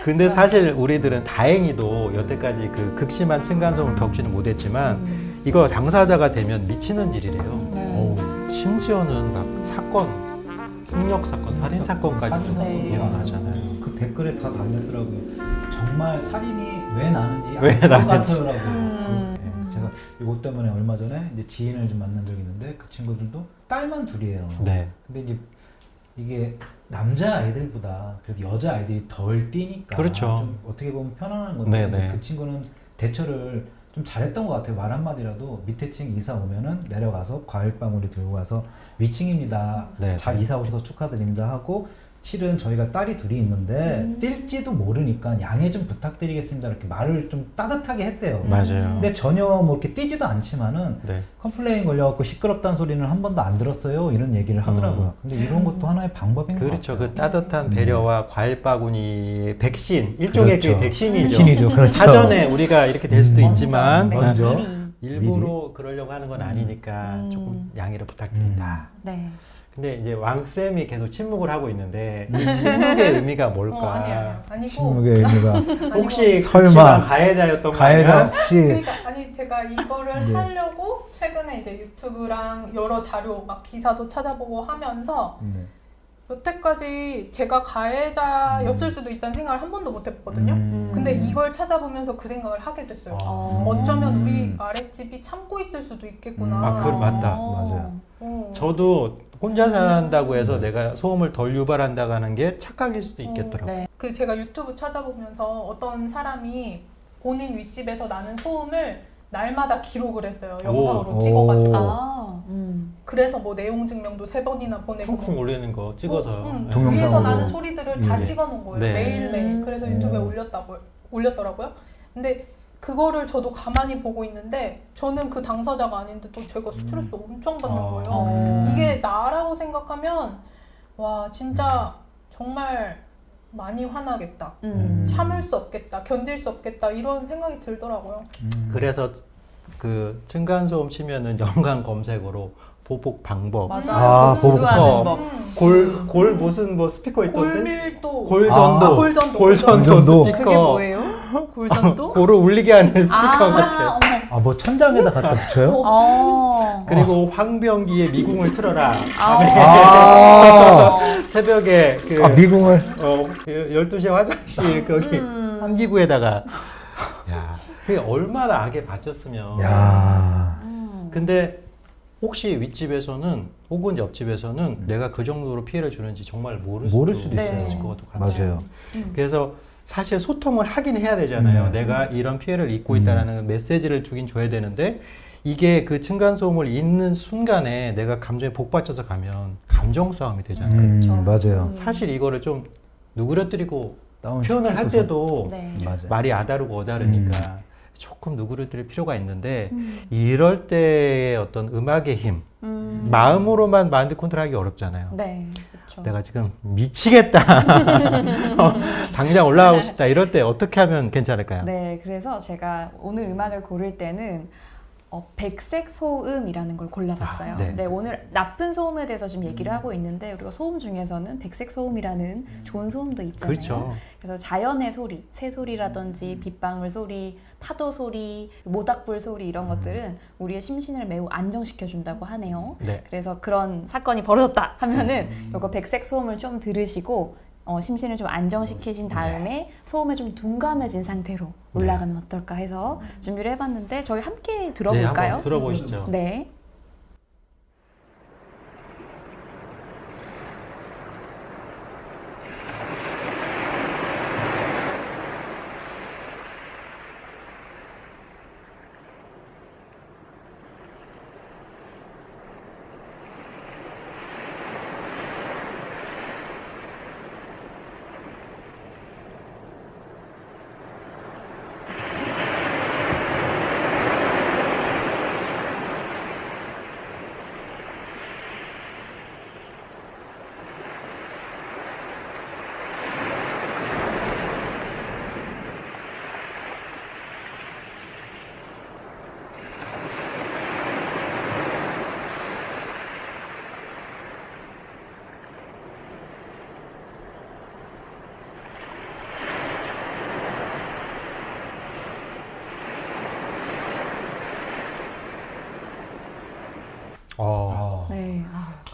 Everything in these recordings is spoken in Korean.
근데 사실 우리들은 다행히도 여태까지 그 극심한 층간소음을 겪지는 못했지만 이거 당사자가 되면 미치는 일이래요. 심지어는 막 사건, 폭력 사건, 살인 사건까지도 일어나잖아요. 그 댓글에 다 달렸더라고요. 정말 살인이 왜 나는지 왜 알 것 나는지. 같아요라고. 네, 제가 이것 때문에 얼마 전에 이제 지인을 좀 만난 적이 있는데 그 친구들도 딸만 둘이에요. 네. 근데 이제 이게 남자 아이들보다 그래도 여자 아이들이 덜 뛰니까 그렇죠. 좀 어떻게 보면 편안한 건데 네네. 그 친구는 대처를 좀 잘했던 것 같아요. 말 한마디라도 밑에 층 이사 오면은 내려가서 과일방울이 들고 와서 위층입니다. 네. 잘 이사 오셔서 축하드립니다 하고 실은 저희가 딸이 둘이 있는데 뛸지도 모르니까 양해 좀 부탁드리겠습니다 이렇게 말을 좀 따뜻하게 했대요. 맞아요. 근데 전혀 뭐 이렇게 뛰지도 않지만은 네. 컴플레인 걸려갖고 시끄럽다는 소리는 한 번도 안 들었어요 이런 얘기를 하더라고요. 근데 이런 것도 하나의 방법인 것 그렇죠. 같아요. 그 따뜻한 배려와 과일 바구니 백신, 일종의 그렇죠. 그 백신이죠. 백신이죠. 그렇죠. 사전에 우리가 이렇게 될 수도 있지만 네. 먼저 일부러 그러려고 하는 건 아니니까 조금 양해를 부탁드린다. 네. 근데 이제 왕쌤이 계속 침묵을 하고 있는데 이 침묵의 의미가 뭘까? 아니고 침묵의 의미가 혹시 설마 극심한 가해자였던 거 가해자 아니야? 혹시 그러니까 아니 제가 이거를 네. 하려고 최근에 이제 유튜브랑 여러 자료 막 기사도 찾아보고 하면서 네. 여태까지 제가 가해자였을 수도 있다는 생각을 한 번도 못 해봤거든요. 근데 이걸 찾아보면서 그 생각을 하게 됐어요. 어쩌면 우리 아랫집이 참고 있을 수도 있겠구나. 아, 그걸 맞다. 맞아요. 저도 혼자 산다고 해서 내가 소음을 덜 유발한다고 하는 게 착각일 수도 있겠더라고요. 네. 그 제가 유튜브 찾아보면서 어떤 사람이 본인 윗집에서 나는 소음을 날마다 기록을 했어요. 영상으로 오. 찍어가지고. 아, 그래서 뭐 내용 증명도 3번이나 보내고 쿵쿵 올리는 거 찍어서. 네. 동영상으로. 위에서 나는 소리들을 다 예. 찍어놓은 거예요. 네. 매일매일. 그래서 유튜브에 올렸더라고요. 근데 그거를 저도 가만히 보고 있는데 저는 그 당사자가 아닌데 또 제가 스트레스 엄청 받는 거예요. 이게 나라고 생각하면 와 진짜 정말 많이 화나겠다. 참을 수 없겠다. 견딜 수 없겠다. 이런 생각이 들더라고요. 그래서 그 층간소음 치면은 연관 검색어로 보복 방법, 맞아. 아, 보복 하는 법. 법. 골 무슨 뭐 스피커 있던데? 골밀도. 골전도, 골전도. 골전도. 스피커. 그게 뭐예요? 골전도? 골을 울리게 하는 스피커 같아. 어머. 아 뭐 천장에다 갖다 붙여요? 그리고 황병기의 미궁을 틀어라. 아, 새벽에 그 미궁을 12시에 화장실 거기 환기구에다가 야, 그게 얼마나 악에 바쳤으면. 야. 근데 혹시 윗집에서는 혹은 옆집에서는 내가 그 정도로 피해를 주는지 정말 모를 수도 있어요. 있을 것 같아요. 맞아요. 그래서 사실 소통을 하긴 해야 되잖아요. 네. 내가 이런 피해를 입고 있다라는 메시지를 주긴 줘야 되는데 이게 그 층간소음을 잊는 순간에 내가 감정에 복받쳐서 가면 감정 싸움이 되잖아요. 맞아요. 사실 이거를 좀 누그러뜨리고 다운 표현을 할 시키고서. 때도 네. 맞아요. 말이 아다르고 어다르니까 조금 누그러뜨릴 필요가 있는데 이럴 때의 어떤 음악의 힘, 마음으로만 마인드 컨트롤하기 어렵잖아요. 네. 그렇죠. 내가 지금 미치겠다. 당장 올라가고 싶다. 이럴 때 어떻게 하면 괜찮을까요? 네, 그래서 제가 오늘 음악을 고를 때는 백색 소음이라는 걸 골라봤어요. 아, 네. 네, 오늘 나쁜 소음에 대해서 지금 얘기를 하고 있는데 우리가 소음 중에서는 백색 소음이라는 좋은 소음도 있잖아요. 그렇죠. 그래서 자연의 소리, 새소리라든지 빗방울 소리, 파도 소리, 모닥불 소리 이런 것들은 우리의 심신을 매우 안정시켜준다고 하네요. 네. 그래서 그런 사건이 벌어졌다 하면은 이거 백색 소음을 좀 들으시고 심신을 좀 안정시키신 다음에 소음에 좀 둔감해진 상태로 올라가면 어떨까 해서 준비를 해봤는데 저희 함께 네, 들어볼까요? 한번 들어보시죠. 네. 네.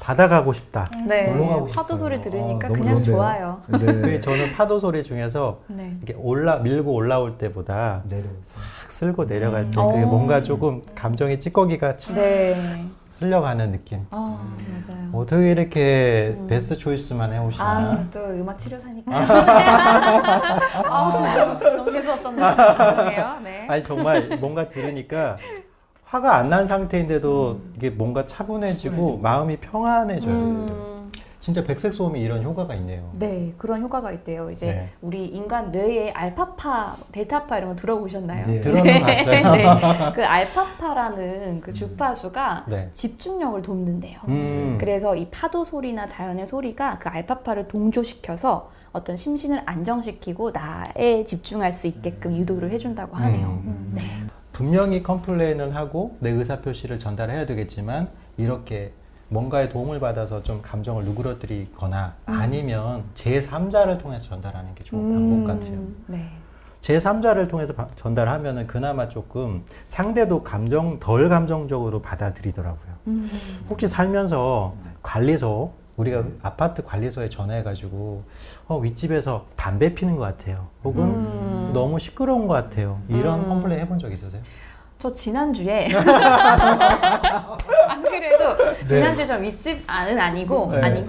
바다 가고 싶다. 네. 놀러 가고 파도 싶어요. 소리 들으니까 너무 그냥 좋은데요? 좋아요. 네. 저는 파도 소리 중에서 네. 이렇게 밀고 올라올 때보다 내려. 싹 쓸고 내려갈 때 어. 그게 뭔가 조금 감정의 찌꺼기가 네. 쓸려가는 느낌. 맞아요. 어떻게 이렇게 베스트 초이스만 해오시나? 또 음악 치료사니까. 너무 재수없었나? 죄송해요. 네. 아니 정말 뭔가 들으니까 화가 안 난 상태인데도 이게 뭔가 차분해지고 마음이 평안해져요. 진짜 백색 소음이 이런 효과가 있네요. 네, 그런 효과가 있대요. 이제 네. 우리 인간 뇌에 알파파, 베타파 이런 거 들어보셨나요? 네. 들어는 봤어요. 네. 그 알파파라는 그 주파수가 네. 집중력을 돕는데요. 음. 그래서 이 파도 소리나 자연의 소리가 그 알파파를 동조시켜서 어떤 심신을 안정시키고 나에 집중할 수 있게끔 유도를 해준다고 하네요. 네. 분명히 컴플레인을 하고 내 의사표시를 전달해야 되겠지만 이렇게 뭔가의 도움을 받아서 좀 감정을 누그러뜨리거나 아니면 제3자를 통해서 전달하는 게 좋은 방법 같아요. 네. 제3자를 통해서 전달하면은 그나마 조금 상대도 덜 감정적으로 받아들이더라고요. 혹시 살면서 관리소, 우리가 아파트 관리소에 전화해가지고 윗집에서 담배 피는 것 같아요. 혹은 너무 시끄러운 것 같아요. 이런 컴플레인 해본 적 있으세요? 저 지난주에 안 그래도 지난주에 저 윗집 아니고 네.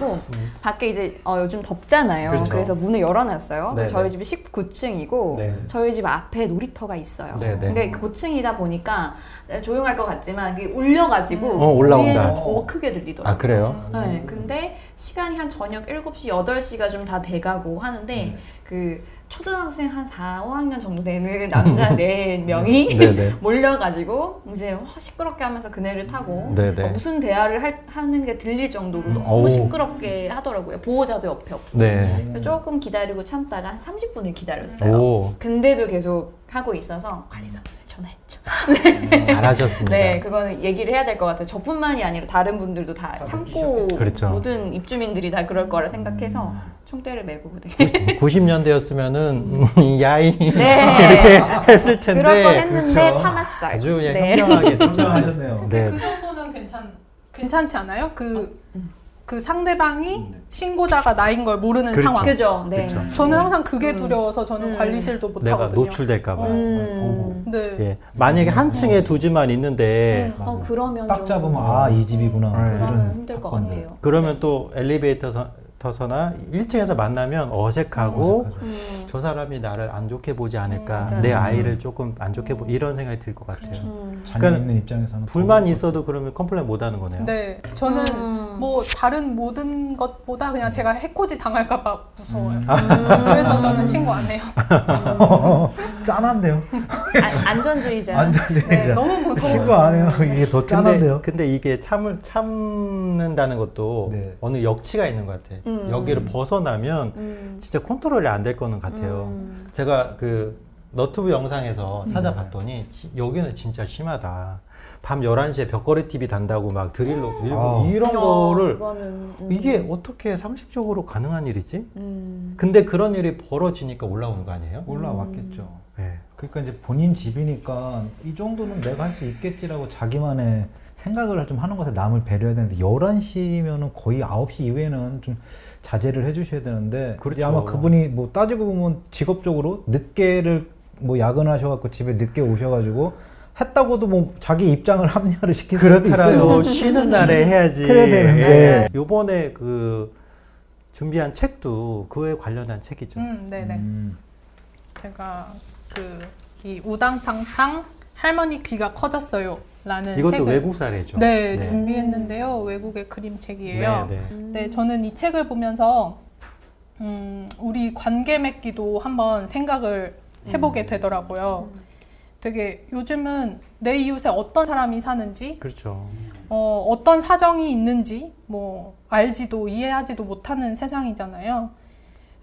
밖에 이제 요즘 덥잖아요. 그렇죠. 그래서 문을 열어놨어요. 네, 저희 네. 집이 19층이고 네. 저희 집 앞에 놀이터가 있어요. 네, 네. 근데 고층이다 보니까 조용할 것 같지만 그게 울려가지고 올라온다. 위에는 더 크게 들리더라고요. 아 그래요? 네, 근데 시간이 한 저녁 7시, 8시가 좀 다 돼가고 하는데 그 초등학생 한 4, 5학년 정도 되는 남자 4명이 네네. 몰려가지고 이제 시끄럽게 하면서 그네를 타고 네네. 무슨 대화를 하는 게 들릴 정도로 너무 어우. 시끄럽게 하더라고요. 보호자도 옆에 없고. 네. 그래서 조금 기다리고 참다가 한 30분을 기다렸어요. 오, 근데도 계속 하고 있어서 관리사무소에 전화했죠. 잘하셨습니다. 네, 그거는 얘기를 해야 될 것 같아요. 저뿐만이 아니라 다른 분들도 다 참고 그렇죠. 모든 입주민들이 다 그럴 거라 생각해서 총대를 메고 네. 90년대였으면은 야이 네. 이렇게 했을 텐데 그럴 뻔 했는데 그렇죠. 참았어요. 아주 그냥 네. 현명하게 걱정하셨네요. 네. 그 정도는 괜찮지 않아요? 그 상대방이 신고자가 나인 걸 모르는 그렇죠. 상황. 그죠? 네. 그렇죠. 저는 항상 그게 두려워서 저는 관리실도 못 내가 하거든요. 노출될까 봐. 네. 예. 만약에 한 층에 두지만 있는데 그러면 딱 좀 잡으면 이 집이구나. 네. 그러면 힘들 것 사건들. 같아요. 그러면 또 엘리베이터서나 1층에서 만나면 어색하고 저 사람이 나를 안 좋게 보지 않을까, 맞아요. 내 아이를 조금 안 좋게 이런 생각이 들 것 같아요. 자녀 그러니까 있는 입장에서는 불만 있어도 그러면 컴플레인 못 하는 거네요. 네. 저는 뭐 다른 모든 것보다 그냥 제가 해코지 당할까봐 무서워요. 그래서 저는 신고 안 해요. 짠한데요. 안전주의자. 안전주의자. 네, 너무 무서워요. 신고 안 해요. 이게 더 짠한데요. 근데 이게 참는다는 것도 네. 어느 역치가 있는 것 같아요. 여기를 벗어나면 진짜 컨트롤이 안 될 거는 같아요. 제가 그 너튜브 영상에서 찾아봤더니 여기는 진짜 심하다. 밤 11시에 벽걸이 TV 단다고 막 드릴로 밀고 이런 거를 그거는, 이게 어떻게 상식적으로 가능한 일이지? 근데 그런 일이 벌어지니까 올라오는 거 아니에요? 올라왔겠죠. 네. 그러니까 이제 본인 집이니까 이 정도는 내가 할 수 있겠지라고 자기만의 생각을 좀 하는 것에 남을 배려해야 되는데 11시면은 거의 9시 이후에는 좀 자제를 해주셔야 되는데 그렇죠. 이제 아마 그분이 뭐 따지고 보면 직업적으로 늦게를 뭐 야근하셔갖고 집에 늦게 오셔가지고 했다고도 뭐 자기 입장을 합리화를 시킬 수도 그렇더라도 있어요. 쉬는 날에 해야지. 그래야 되는데. 예. 요번에 그 준비한 책도 그에 관련한 책이죠. 네네. 제가 이 우당탕탕 할머니 귀가 커졌어요. 라는 이것도 책을 외국 사례죠. 네, 준비했는데요. 외국의 그림책이에요. 네, 네, 저는 이 책을 보면서 우리 관계 맺기도 한번 생각을 해보게 되더라고요. 되게 요즘은 내 이웃에 어떤 사람이 사는지, 그렇죠. 어떤 사정이 있는지 뭐 알지도 이해하지도 못하는 세상이잖아요.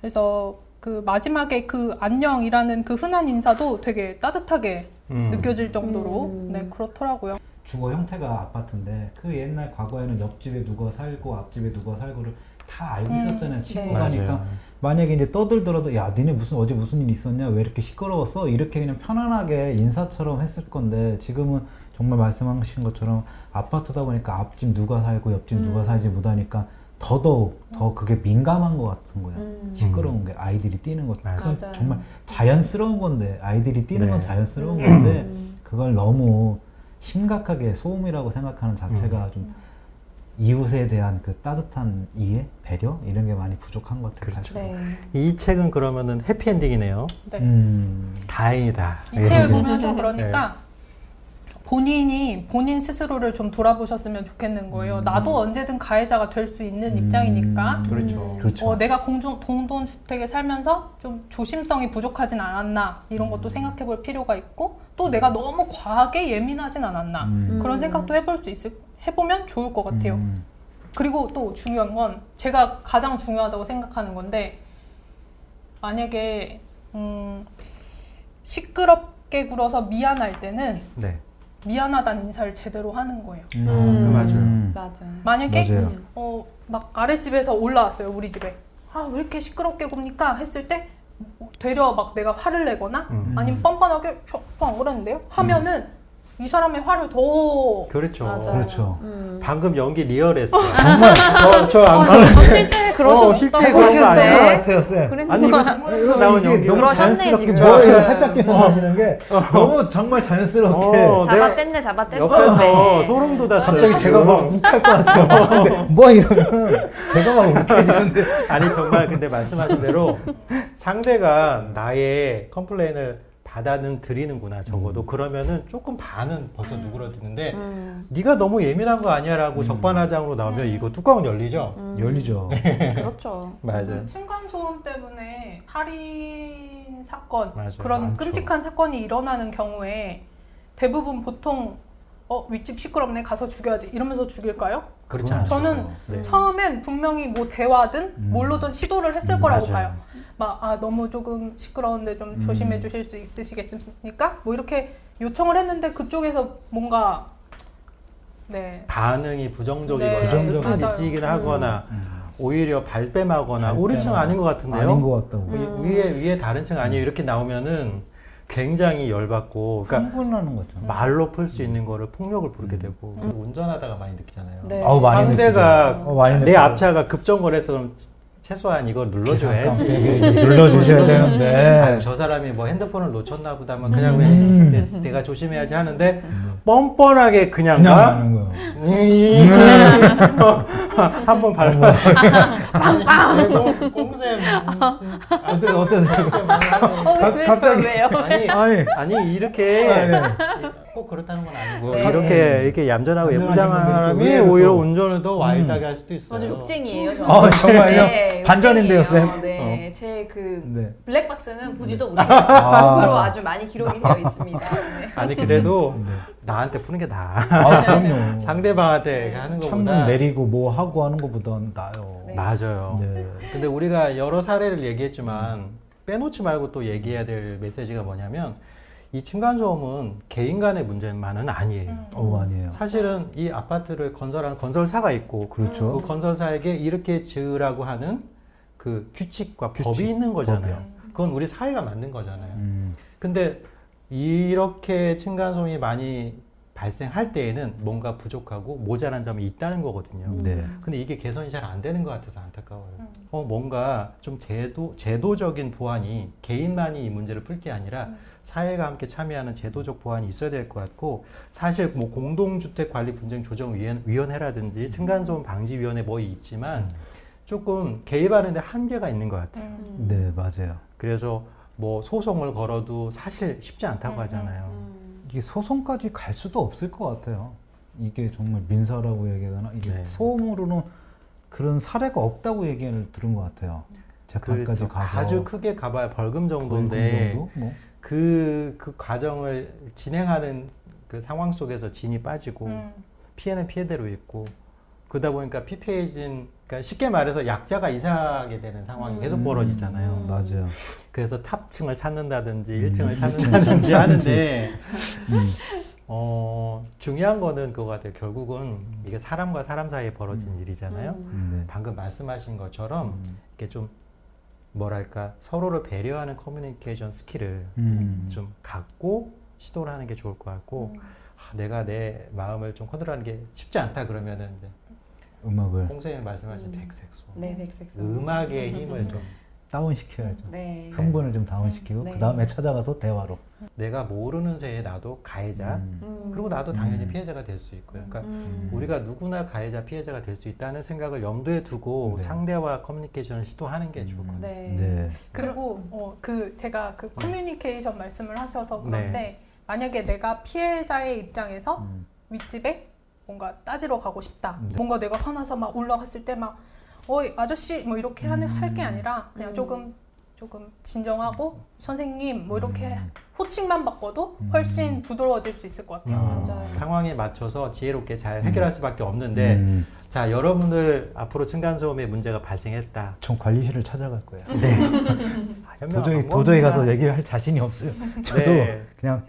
그래서 그 마지막에 그 안녕이라는 그 흔한 인사도 되게 따뜻하게 느껴질 정도로 네, 그렇더라고요. 주거 형태가 아파트인데 그 옛날 과거에는 옆집에 누가 살고 앞집에 누가 살고를 다 알고 있었잖아요. 친구 가니까 맞아요. 만약에 이제 떠들더라도 야 니네 어제 무슨 일 있었냐 왜 이렇게 시끄러웠어 이렇게 그냥 편안하게 인사처럼 했을 건데 지금은 정말 말씀하신 것처럼 아파트다 보니까 앞집 누가 살고 옆집 누가 살지 못하니까 더더욱 더 그게 민감한 것 같은 거야. 시끄러운 게 아이들이 뛰는 것. 맞아요. 그건 맞아요. 정말 자연스러운 건데 아이들이 뛰는 건 네. 자연스러운 건데 음. 그걸 너무 심각하게 소음이라고 생각하는 자체가 좀 이웃에 대한 그 따뜻한 이해, 배려 이런 게 많이 부족한 것 같아요. 그렇죠. 사실. 네. 이 책은 그러면은 해피엔딩이네요. 네. 다행이다. 이 책을 보면서 그러니까 본인 스스로를 좀 돌아보셨으면 좋겠는 거예요. 나도 언제든 가해자가 될 수 있는 입장이니까 그렇죠. 그렇죠. 내가 동동주택에 살면서 좀 조심성이 부족하진 않았나 이런 것도 생각해 볼 필요가 있고 또 내가 너무 과하게 예민하진 않았나 그런 생각도 해보면 좋을 것 같아요. 그리고 또 중요한 건 제가 가장 중요하다고 생각하는 건데 만약에 시끄럽게 굴어서 미안할 때는 네. 미안하다는 인사를 제대로 하는 거예요. 맞아요. 맞아요. 만약에 맞아요. 막 아랫집에서 올라왔어요 우리 집에 아 왜 이렇게 시끄럽게 굽니까 했을 때 되려 막 내가 화를 내거나 아니면 뻔뻔하게 안 그랬는데요 하면은 이 사람의 화를 더 그렇죠. 맞아요. 그렇죠. 방금 연기 리얼했어요. 정말 저안 실제 그러셨다고 실제 그런 거 하는데. 아니에요? 같아요, 쌤. 아니 이거 생방에서 나온 연기. 너무 그러셨네, 자연스럽게 지금. 머리를 네. 살짝 끼워하시는 게 너무 정말 자연스럽게 잡아뗐네. 옆에서 네. 소름 돋았어요. 갑자기 제가 막 욱할 것 같아요. 근데 뭐 이러면 제가 막 웃겨지는데 아니 정말 근데 말씀하신 대로 상대가 나의 컴플레인을 받아들이는구나 적어도 그러면은 조금 반은 벌써 누그러지는데 네가 너무 예민한 거 아니야라고 적반하장으로 나오면 이거 뚜껑은 열리죠. 열리죠. 그렇죠. 맞아요. 그 층간소음 때문에 살인 사건 맞아요. 그런 많죠. 끔찍한 사건이 일어나는 경우에 대부분 보통 윗집 시끄럽네 가서 죽여야지 이러면서 죽일까요? 그렇지 그건 않죠. 저는 네. 처음엔 분명히 뭐 대화든 뭘로든 시도를 했을 거라고 맞아요. 봐요. 막 너무 조금 시끄러운데 좀 조심해 주실 수 있으시겠습니까? 뭐 이렇게 요청을 했는데 그쪽에서 뭔가 반응이 부정적이거나 네, 뜻을 맞아요. 미치긴 하거나 오히려 발뺌하거나 우리 층 아닌 것 같은데요. 아닌 것 같다고. 위에 다른 층 아니에요. 이렇게 나오면은 굉장히 열받고 그러니까 흥분하는 거죠. 말로 풀 수 있는 거를 폭력을 부르게 되고 운전하다가 많이 느끼잖아요. 네. 많이 상대가 느끼죠. 많이 내 느끼죠. 앞차가 급정거를 해서 그럼 최소한 이걸 눌러줘야지. 눌러주셔야 되는데. 아유, 저 사람이 뭐 핸드폰을 놓쳤나 보다 하면 그냥 왜 내가 조심해야지 하는데 뻔뻔하게 그냥 그냥 가? 가는 거예요. 한번 밟아. 빵빵. 꼼쌤. 어떠세요? 왜요? 아니 이렇게 꼭 그렇다는 건 아니고 이렇게 얌전하고 예쁘장한 사람이 의외로 오히려 또- 운전을 더 와일드하게 할 수도 있어요. 맞아 욕쟁이에요. 정말요? 네, 반전인데요, 욕쟁이에요. 쌤? 네, 제 그 네. 블랙박스는 보지도 못해요. 녹으로 아주 많이 기록이 되어 있습니다. 네. 아니 그래도 나한테 푸는 게 나아. 그럼요. 상대방한테 하는 창문 것보다. 내리고 뭐 하고 하는 것보단 나아요. 네. 맞아요. 네. 근데 우리가 여러 사례를 얘기했지만 빼놓지 말고 또 얘기해야 될 메시지가 뭐냐면 이 층간소음은 개인 간의 문제만은 아니에요. 아니에요. 사실은 이 아파트를 건설하는 건설사가 있고 그렇죠. 그 건설사에게 이렇게 지으라고 하는 그 규칙과 법이 있는 거잖아요. 법이요. 그건 우리 사회가 만든 거잖아요. 음. 근데 이렇게 층간소음이 많이 발생할 때에는 뭔가 부족하고 모자란 점이 있다는 거거든요. 네. 근데 이게 개선이 잘 안 되는 것 같아서 안타까워요. 뭔가 좀 제도적인 보완이 개인만이 이 문제를 풀 게 아니라 사회가 함께 참여하는 제도적 보완이 있어야 될 것 같고 사실 뭐 공동주택관리분쟁조정위원회라든지 층간소음 방지위원회 뭐 있지만 조금 개입하는데 한계가 있는 것 같아요. 네, 맞아요. 그래서 뭐 소송을 걸어도 사실 쉽지 않다고 하잖아요. 이게 소송까지 갈 수도 없을 것 같아요. 이게 정말 민사라고 얘기하나 이게 네. 소음으로는 그런 사례가 없다고 얘기를 들은 것 같아요. 재판까지 그렇죠. 가서 아주 크게 가봐야 벌금 벌금 정도인데 정도? 뭐. 그 과정을 진행하는 그 상황 속에서 진이 빠지고 피해는 피해대로 있고 그러다 보니까 피폐해진 그러니까 쉽게 말해서 약자가 이사하게 되는 상황이 계속 벌어지잖아요. 맞아요. 그래서 탑층을 찾는다든지 1층을 찾는다든지 하는데 중요한 거는 그거 같아요. 결국은 이게 사람과 사람 사이에 벌어진 일이잖아요. 네. 방금 말씀하신 것처럼 이게 좀 뭐랄까 서로를 배려하는 커뮤니케이션 스킬을 좀 갖고 시도를 하는 게 좋을 것 같고 내가 내 마음을 좀 컨트롤하는 게 쉽지 않다 그러면은 이제 음악을 홍선생님 말씀하신 백색 소음, 네, 백색 소음. 음악의 힘을 좀 다운 시켜야죠. 네. 흥분을 좀 다운시키고 네. 그 다음에 찾아가서 대화로. 내가 모르는 새에 나도 가해자 그리고 나도 당연히 피해자가 될 수 있고요. 그러니까 우리가 누구나 가해자 피해자가 될 수 있다는 생각을 염두에 두고 네. 상대와 커뮤니케이션을 시도하는 게 좋을 것 같아요. 네. 네. 그리고 제가 그 커뮤니케이션 말씀을 하셔서 네. 그런데 만약에 내가 피해자의 입장에서 윗집에 뭔가 따지러 가고 싶다. 네. 뭔가 내가 화나서 막 올라갔을 때 막 어이 아저씨 뭐 이렇게 할 게 아니라 그냥 조금 진정하고 선생님 뭐 이렇게 호칭만 바꿔도 훨씬 부드러워질 수 있을 것 같아요. 맞아요. 상황에 맞춰서 지혜롭게 잘 해결할 수밖에 없는데 자 여러분들 앞으로 층간소음에 문제가 발생했다. 전 관리실을 찾아갈 거예요. 현명한 도저히 방법입니다. 가서 얘기를 할 자신이 없어요. 저도 네. 그냥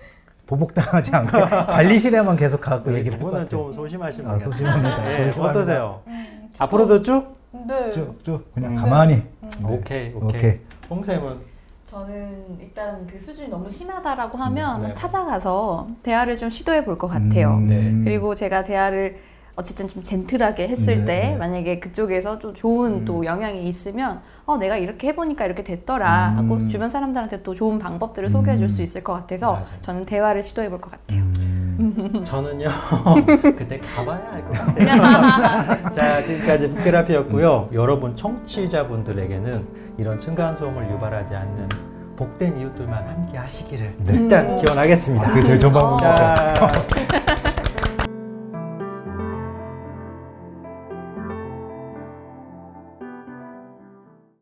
보복당하지 않게 관리실에만 계속 가고 네, 얘기를 할 것 그분은 같아요. 좀 소심하신 아, 분이에요. 소심합니다. 네, 소심합니다. 어떠세요? 저도- 앞으로도 쭉? 네. 쭉 그냥 음. 가만히. 네. 오케이. 오케이. 홍쌤은 저는 일단 그 수준이 너무 심하다라고 하면 네. 찾아가서 대화를 좀 시도해 볼 것 같아요. 네. 그리고 제가 대화를 어쨌든 좀 젠틀하게 했을 네, 때 네. 만약에 그쪽에서 좀 좋은 또 영향이 있으면 내가 이렇게 해보니까 이렇게 됐더라 하고 주변 사람들한테 또 좋은 방법들을 소개해 줄 수 있을 것 같아서 맞아요. 저는 대화를 시도해 볼 것 같아요. 저는요 그때 가봐야 알 것 같아요. 자 지금까지 북테라피였고요. 여러분 청취자분들에게는 이런 층간소음을 유발하지 않는 복된 이웃들만 함께 하시기를 네. 일단 기원하겠습니다. 그게 제일 좋은 방법인 것 같아요. 자